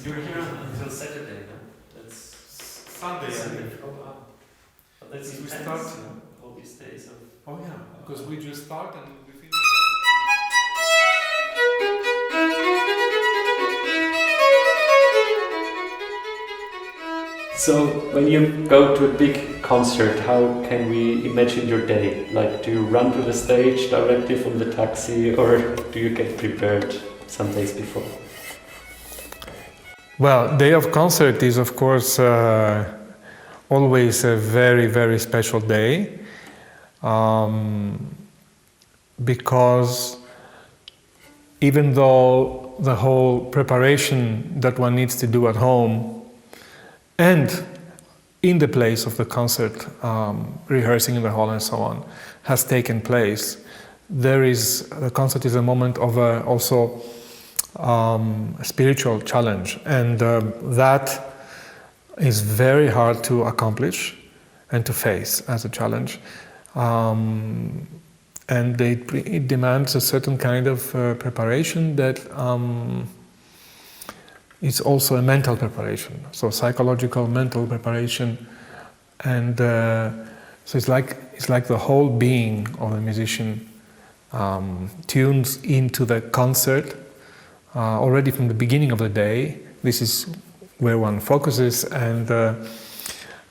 You were here until Saturday, no? That's Sunday. Oh wow. But that's We intense, start. no? All these days of... Oh yeah, because we just start and we finish. So, when you go to a big concert, how can we imagine your day? Like, do you run to the stage directly from the taxi, or do you get prepared some days before? Well, day of concert is of course always a very, very special day because even though the whole preparation that one needs to do at home and in the place of the concert, rehearsing in the hall and so on, has taken place, the concert is a moment of also a spiritual challenge, and that is very hard to accomplish and to face as a challenge. And it demands a certain kind of preparation that is also a mental preparation, so psychological, mental preparation, and so it's like the whole being of a musician tunes into the concert already from the beginning of the day. This is where one focuses, and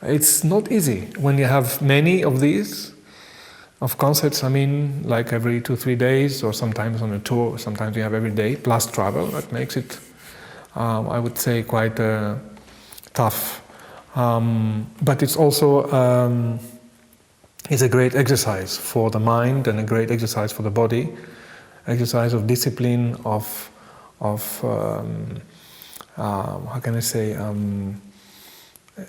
it's not easy when you have many of these of concerts. I mean, like every 2-3 days, or sometimes on a tour, sometimes you have every day plus travel. That makes it, I would say, quite tough. But it's also it's a great exercise for the mind and a great exercise for the body, exercise of discipline, of how can I say,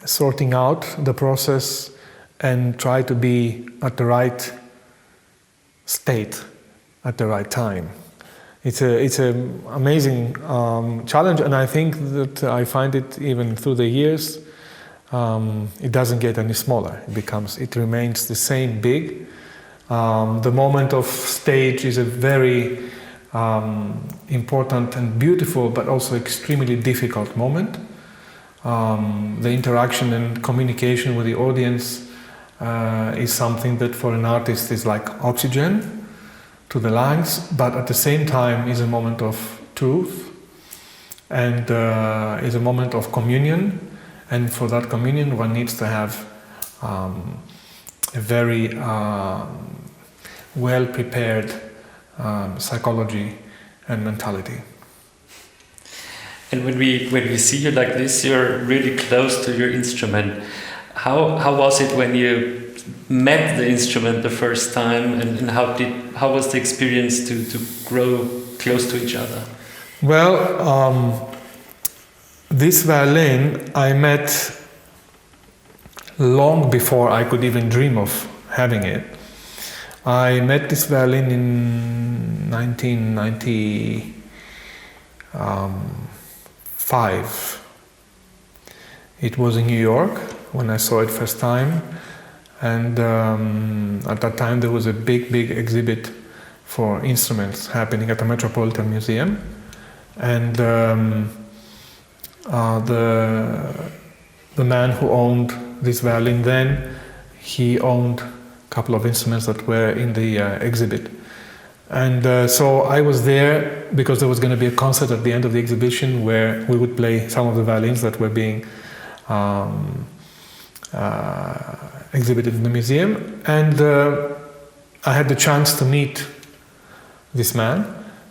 sorting out the process and try to be at the right state at the right time. It's an amazing challenge, and I think that I find it even through the years. It doesn't get any smaller. It remains the same big. The moment of stage is a very important and beautiful, but also extremely difficult moment. The interaction and communication with the audience is something that for an artist is like oxygen to the lungs, but at the same time is a moment of truth and is a moment of communion. And for that communion, one needs to have a very well-prepared psychology and mentality. And when we see you like this, you're really close to your instrument. How was it when you met the instrument the first time, and how was the experience to grow close to each other? Well, this violin I met long before I could even dream of having it. I met this violin in 1995. It was in New York when I saw it first time, and at that time there was a big exhibit for instruments happening at the Metropolitan Museum, and the man who owned this violin then, he owned a couple of instruments that were in the exhibit. And so I was there because there was going to be a concert at the end of the exhibition where we would play some of the violins that were being exhibited in the museum. And I had the chance to meet this man,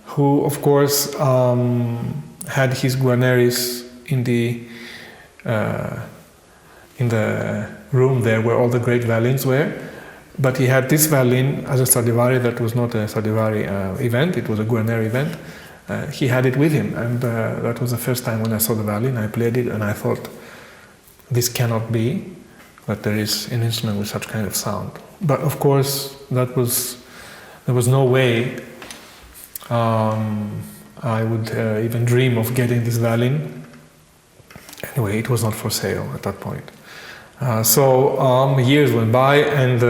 who of course had his Guarneris in the room there where all the great violins were. But he had this violin as a Stradivari that was not a Stradivari event, it was a Guarneri event. He had it with him, and that was the first time when I saw the violin. I played it and I thought, this cannot be that there is an instrument with such kind of sound. But of course, there was no way I would even dream of getting this violin. Anyway, it was not for sale at that point. So years went by, and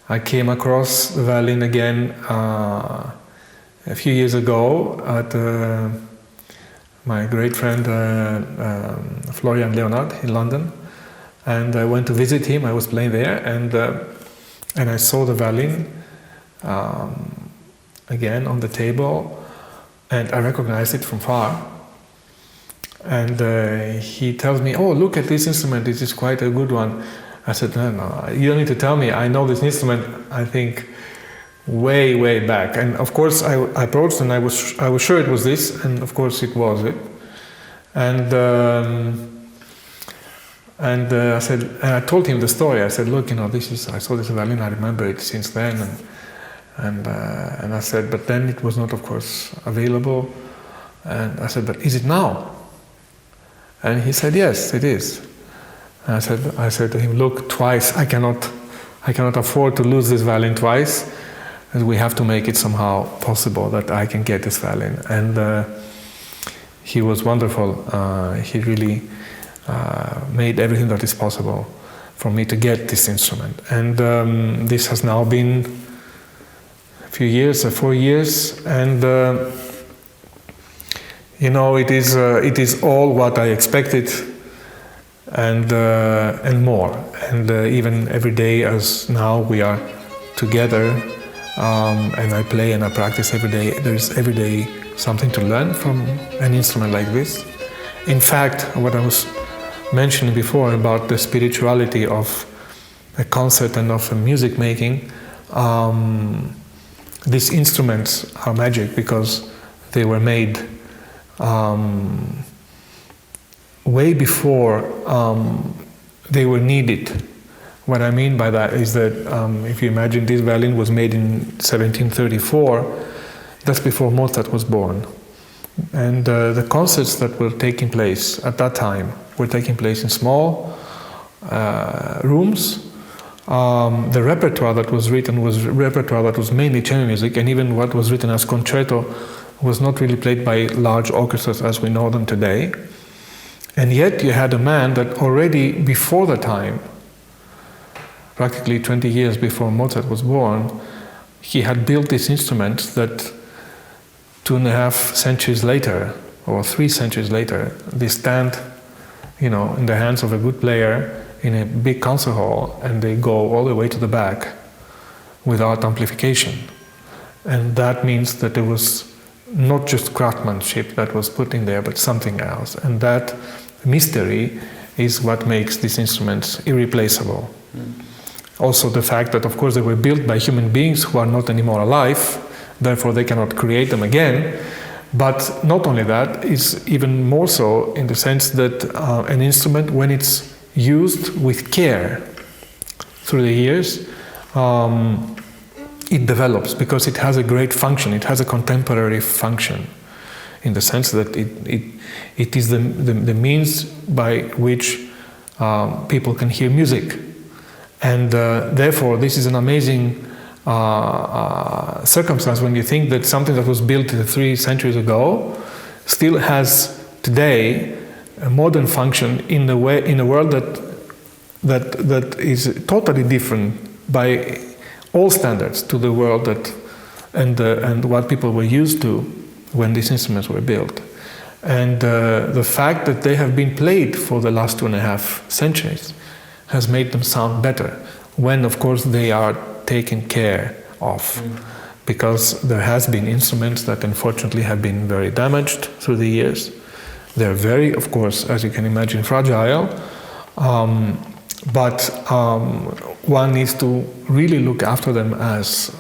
I came across the violin again a few years ago at my great friend Florian Leonard in London, and I went to visit him. I was playing there, and I saw the violin again on the table, and I recognized it from far. And he tells me, "Oh, look at this instrument. This is quite a good one." I said, "No, you don't need to tell me. I know this instrument. I think way back." And of course, I approached, and I was sure it was this, and of course, it was it. And I said, and I told him the story. I said, "Look, I saw this violin. I remember it since then." And I said, "But then it was not, of course, available." And I said, "But is it now?" And he said, "Yes, it is." And I said to him, "Look, twice. I cannot afford to lose this violin twice. And we have to make it somehow possible that I can get this violin." And he was wonderful. He really made everything that is possible for me to get this instrument. And this has now been a few years, 4 years, and it is all what I expected, and more. And even every day, as now we are together, and I play and I practice every day. There's every day something to learn from an instrument like this. In fact, what I was mentioning before about the spirituality of a concert and of music making, these instruments are magic because they were made way before they were needed. What I mean by that is that if you imagine this violin was made in 1734, that's before Mozart was born. And the concerts that were taking place at that time were taking place in small rooms. The repertoire that was written was repertoire that was mainly chamber music, and even what was written as concerto was not really played by large orchestras as we know them today. And yet you had a man that already before the time, practically 20 years before Mozart was born, he had built this instrument that 2.5 centuries later, or 3 centuries later, they stand, in the hands of a good player in a big concert hall, and they go all the way to the back without amplification. And that means that there was not just craftsmanship that was put in there, but something else. And that mystery is what makes these instruments irreplaceable. Also the fact that, of course, they were built by human beings who are not anymore alive, therefore they cannot create them again. But not only that, it's even more so in the sense that an instrument, when it's used with care through the years, it develops because it has a great function. It has a contemporary function in the sense that it is the means by which people can hear music. And therefore, this is an amazing circumstance when you think that something that was built 3 centuries ago still has today a modern function in a world that is totally different by all standards to the world and what people were used to when these instruments were built. And the fact that they have been played for the last 2.5 centuries has made them sound better, when of course they are taken care of. Because there has been instruments that unfortunately have been very damaged through the years. They're very, of course, as you can imagine, fragile, but one needs to really look after them as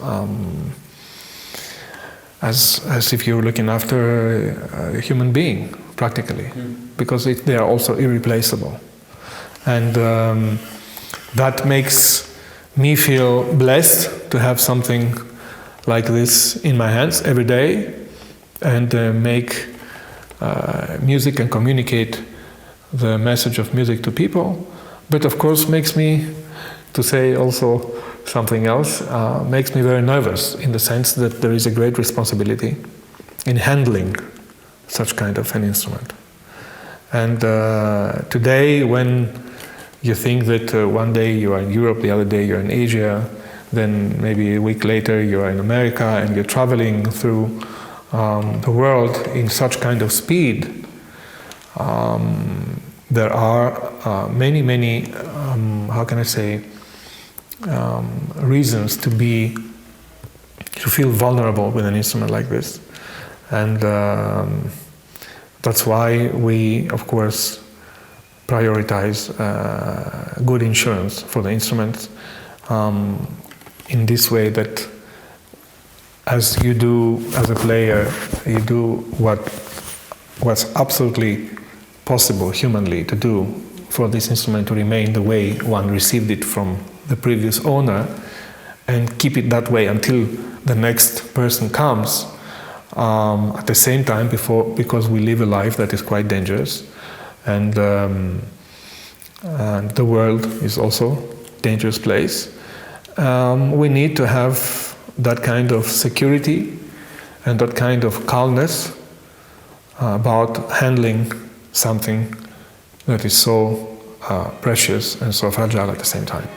if you're looking after a human being, practically, because they are also irreplaceable. And that makes me feel blessed to have something like this in my hands every day and make music and communicate the message of music to people. But of course makes me, to say also something else, makes me very nervous in the sense that there is a great responsibility in handling such kind of an instrument. And today, when you think that one day you are in Europe, the other day you're in Asia, then maybe a week later you're in America, and you're traveling through the world in such kind of speed, There are many, how can I say, reasons to feel vulnerable with an instrument like this, and that's why we, of course, prioritize good insurance for the instruments in this way, that as you do as a player, you do what's absolutely possible humanly to do for this instrument to remain the way one received it from the previous owner, and keep it that way until the next person comes. At the same time, because we live a life that is quite dangerous, and the world is also a dangerous place, we need to have that kind of security and that kind of calmness about handling something that is so precious and so fragile at the same time.